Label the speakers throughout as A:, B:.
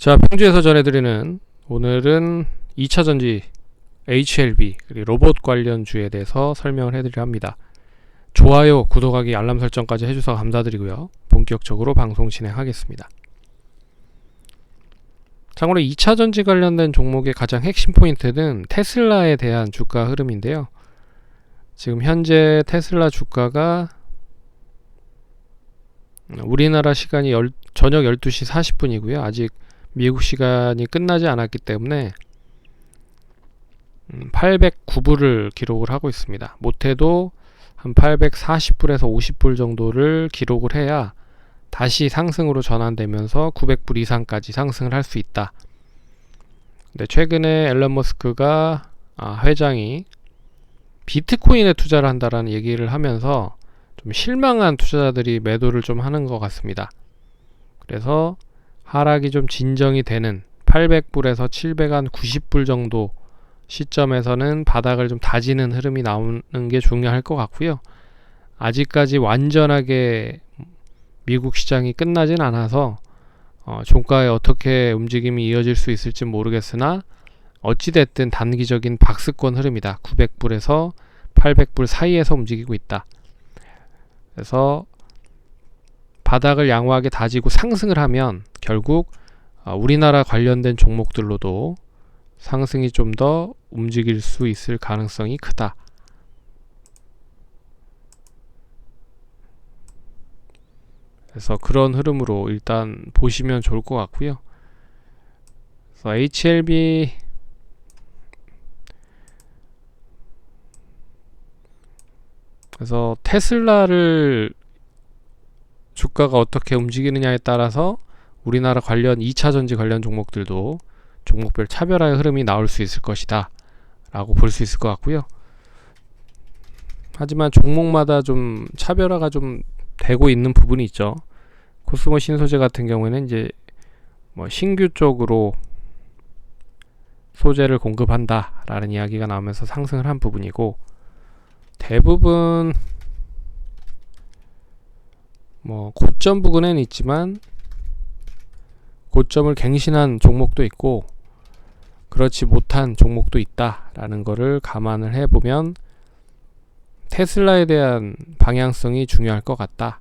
A: 자, 평주에서 전해드리는 오늘은 2차전지 HLB 그리고 로봇 관련주에 대해서 설명을 해드리려 합니다. 좋아요, 구독하기, 알람 설정까지 해주셔서 감사드리고요. 본격적으로 방송 진행하겠습니다. 참고로 2차전지 관련된 종목의 가장 핵심 포인트는 테슬라에 대한 주가 흐름인데요. 지금 현재 테슬라 주가가 우리나라 시간이 저녁 12시 40분이고요. 아직 미국 시간이 끝나지 않았기 때문에 809불을 기록을 하고 있습니다. 못해도 한 840불에서 50불 정도를 기록을 해야 다시 상승으로 전환되면서 900불 이상까지 상승을 할 수 있다. 근데 최근에 앨런 머스크가 회장이 비트코인에 투자를 한다라는 얘기를 하면서 좀 실망한 투자자들이 매도를 좀 하는 것 같습니다. 그래서 하락이 좀 진정이 되는 800불에서 790불 정도 시점에서는 바닥을 좀 다지는 흐름이 나오는 게 중요할 것 같고요. 아직까지 완전하게 미국 시장이 끝나진 않아서 종가에 어떻게 움직임이 이어질 수 있을지 모르겠으나 어찌됐든 단기적인 박스권 흐름이다. 900불에서 800불 사이에서 움직이고 있다. 그래서 바닥을 양호하게 다지고 상승을 하면 결국 우리나라 관련된 종목들로도 상승이 좀 더 움직일 수 있을 가능성이 크다. 그래서 그런 흐름으로 일단 보시면 좋을 것 같고요. 그래서 HLB 그래서 테슬라를 주가가 어떻게 움직이느냐에 따라서 우리나라 관련 2차전지 관련 종목들도 종목별 차별화의 흐름이 나올 수 있을 것이다 라고 볼 수 있을 것 같고요. 하지만 종목마다 좀 차별화가 좀 되고 있는 부분이 있죠. 코스모 신소재 같은 경우에는 이제 신규 쪽으로 소재를 공급한다 라는 이야기가 나오면서 상승을 한 부분이고, 대부분 고점 부근에는 있지만 고점을 갱신한 종목도 있고 그렇지 못한 종목도 있다라는 거를 감안을 해보면 테슬라에 대한 방향성이 중요할 것 같다.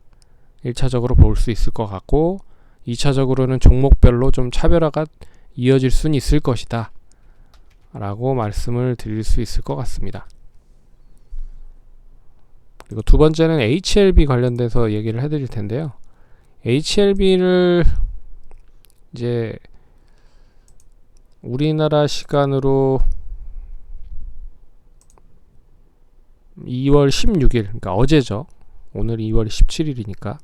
A: 1차적으로 볼 수 있을 것 같고, 2차적으로는 종목별로 좀 차별화가 이어질 수는 있을 것이다 라고 말씀을 드릴 수 있을 것 같습니다. 그리고 두 번째는 HLB 관련돼서 얘기를 해드릴 텐데요. HLB를 이제 우리나라 시간으로 2월 16일, 그러니까 어제죠. 오늘 2월 17일이니까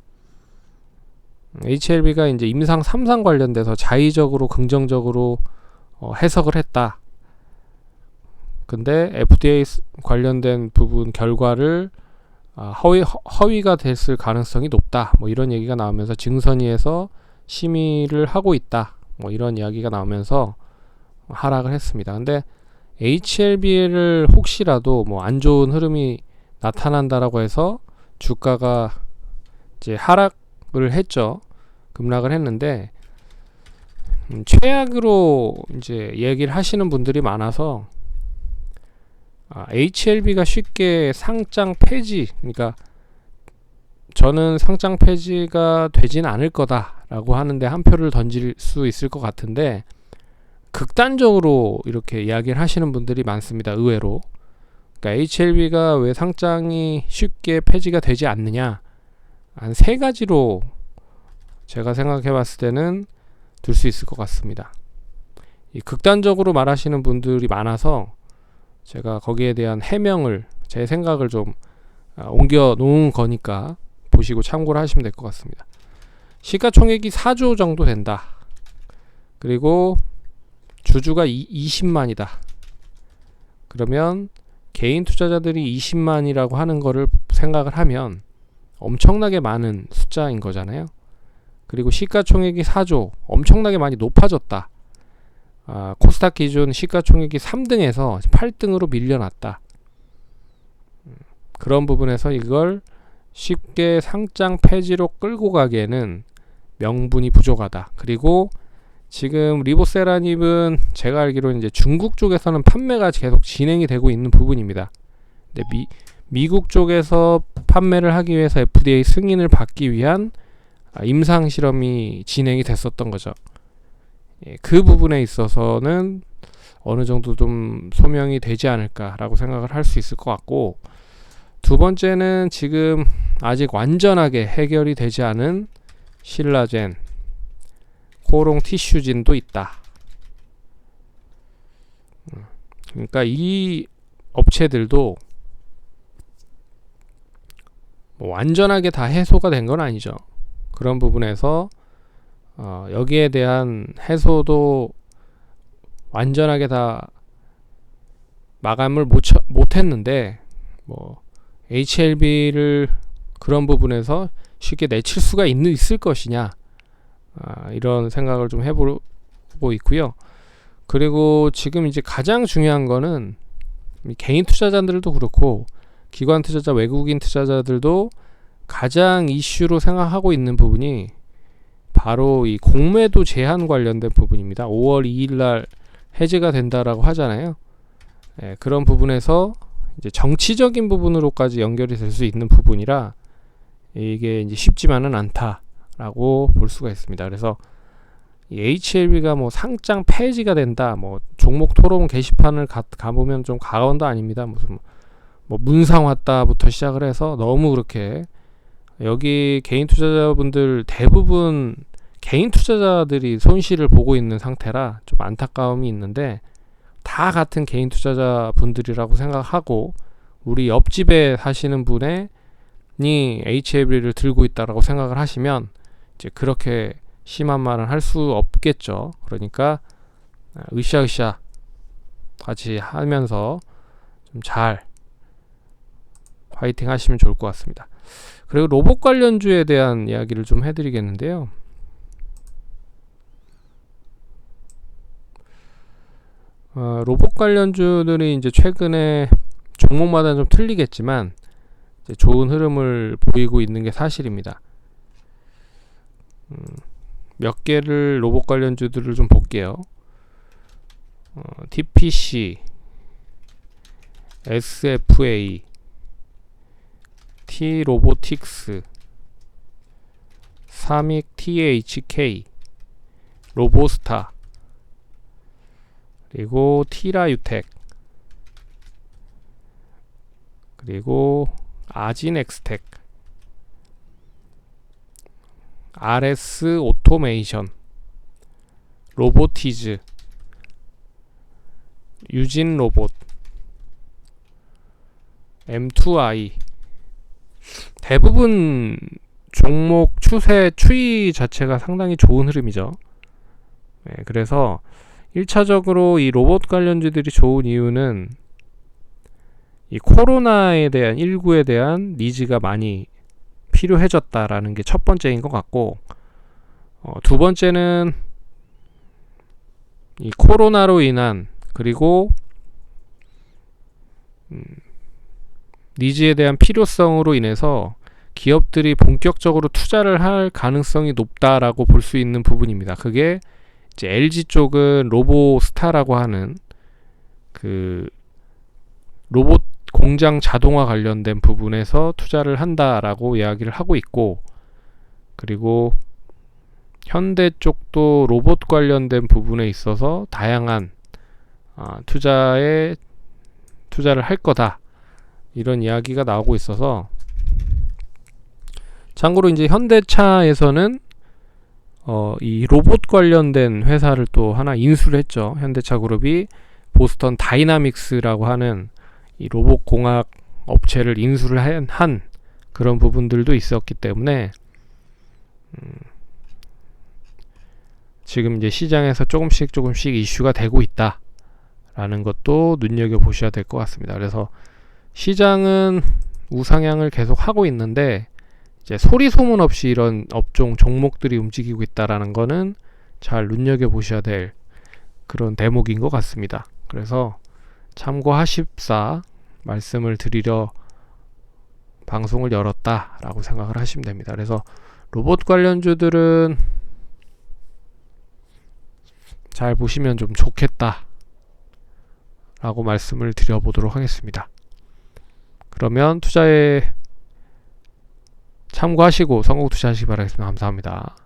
A: HLB가 이제 임상 3상 관련돼서 자의적으로 긍정적으로 해석을 했다. 근데 FDA 관련된 부분 결과를 허위가 됐을 가능성이 높다. 이런 얘기가 나오면서 증선위에서 심의를 하고 있다. 이런 이야기가 나오면서 하락을 했습니다. 근데 HLB를 혹시라도 안 좋은 흐름이 나타난다라고 해서 주가가 이제 하락을 했죠. 급락을 했는데 최악으로 이제 얘기를 하시는 분들이 많아서 HLB가 쉽게 상장 폐지, 그러니까 저는 상장 폐지가 되진 않을 거다라고 하는데 한 표를 던질 수 있을 것 같은데, 극단적으로 이렇게 이야기를 하시는 분들이 많습니다. 의외로. 그러니까 HLB가 왜 상장이 쉽게 폐지가 되지 않느냐, 한 세 가지로 제가 생각해 봤을 때는 들 수 있을 것 같습니다. 이 극단적으로 말하시는 분들이 많아서 제가 거기에 대한 해명을, 제 생각을 좀 옮겨 놓은 거니까 보시고 참고를 하시면 될 것 같습니다. 시가총액이 4조 정도 된다. 그리고 주주가 20만이다. 그러면 개인 투자자들이 20만이라고 하는 거를 생각을 하면 엄청나게 많은 숫자인 거잖아요. 그리고 시가총액이 4조, 엄청나게 많이 높아졌다. 코스닥 기준 시가총액이 3등에서 8등으로 밀려났다. 그런 부분에서 이걸 쉽게 상장 폐지로 끌고 가기에는 명분이 부족하다. 그리고 지금 리보세라닙은 제가 알기로는 이제 중국 쪽에서는 판매가 계속 진행이 되고 있는 부분입니다. 근데 미국 쪽에서 판매를 하기 위해서 FDA 승인을 받기 위한 임상 실험이 진행이 됐었던 거죠. 그 부분에 있어서는 어느 정도 좀 소명이 되지 않을까라고 생각을 할 수 있을 것 같고, 두 번째는 지금 아직 완전하게 해결이 되지 않은 신라젠, 코롱 티슈진도 있다. 그러니까 이 업체들도 뭐 완전하게 다 해소가 된 건 아니죠. 그런 부분에서 여기에 대한 해소도 완전하게 다 마감을 못했는데, 뭐 HLB를 그런 부분에서 쉽게 내칠 수가 있을 것이냐, 이런 생각을 좀 해보고 있고요. 그리고 지금 이제 가장 중요한 거는 개인 투자자들도 그렇고 기관 투자자, 외국인 투자자들도 가장 이슈로 생각하고 있는 부분이 바로 이 공매도 제한 관련된 부분입니다. 5월 2일 날 해제가 된다라고 하잖아요. 그런 부분에서 이제 정치적인 부분으로까지 연결이 될 수 있는 부분이라 이게 이제 쉽지만은 않다라고 볼 수가 있습니다. 그래서 이 HLB가 뭐 상장 폐지가 된다, 뭐 종목 토론 게시판을 가보면 좀 가관도 아닙니다. 무슨 뭐 문상 왔다부터 시작을 해서 너무 그렇게, 여기 개인 투자자분들 대부분 개인 투자자들이 손실을 보고 있는 상태라 좀 안타까움이 있는데, 다 같은 개인 투자자분들이라고 생각하고 우리 옆집에 사시는 분이 HLB를 들고 있다라고 생각을 하시면 이제 그렇게 심한 말은 할 수 없겠죠. 그러니까 으쌰으쌰 같이 하면서 좀 잘 화이팅 하시면 좋을 것 같습니다. 그리고 로봇 관련주에 대한 이야기를 좀 해드리겠는데요. 로봇 관련주들이 이제 최근에 종목마다 좀 틀리겠지만 이제 좋은 흐름을 보이고 있는 게 사실입니다. 몇 개를 로봇 관련주들을 좀 볼게요. TPC, SFA, T-로보틱스, 사믹 THK, 로보스타, 그리고 티라유텍, 그리고 아진엑스텍, RS 오토메이션, 로보티즈, 유진 로봇, M2i. 대부분 종목 추이 자체가 상당히 좋은 흐름이죠. 그래서 1차적으로 이 로봇 관련주들이 좋은 이유는 이 코로나에 대한 19에 대한 니즈가 많이 필요해졌다라는 게 첫 번째인 것 같고, 두 번째는 이 코로나로 인한, 그리고 니즈에 대한 필요성으로 인해서 기업들이 본격적으로 투자를 할 가능성이 높다라고 볼 수 있는 부분입니다. 그게 이제 LG 쪽은 로보스타라고 하는 그 로봇 공장 자동화 관련된 부분에서 투자를 한다라고 이야기를 하고 있고, 그리고 현대 쪽도 로봇 관련된 부분에 있어서 다양한 투자를 할 거다, 이런 이야기가 나오고 있어서, 참고로 이제 현대차에서는 이 로봇 관련된 회사를 또 하나 인수를 했죠. 현대차 그룹이 보스턴 다이나믹스라고 하는 이 로봇 공학 업체를 인수를 한 그런 부분들도 있었기 때문에 지금 이제 시장에서 조금씩 이슈가 되고 있다라는 것도 눈여겨보셔야 될 것 같습니다. 그래서 시장은 우상향을 계속 하고 있는데, 이제 소리 소문 없이 이런 업종 종목들이 움직이고 있다라는 거는 잘 눈여겨보셔야 될 그런 대목인 것 같습니다. 그래서 참고하십사 말씀을 드리려 방송을 열었다라고 생각을 하시면 됩니다. 그래서 로봇 관련주들은 잘 보시면 좀 좋겠다 라고 말씀을 드려보도록 하겠습니다. 그러면 투자에 참고하시고 성공 투자하시기 바라겠습니다. 감사합니다.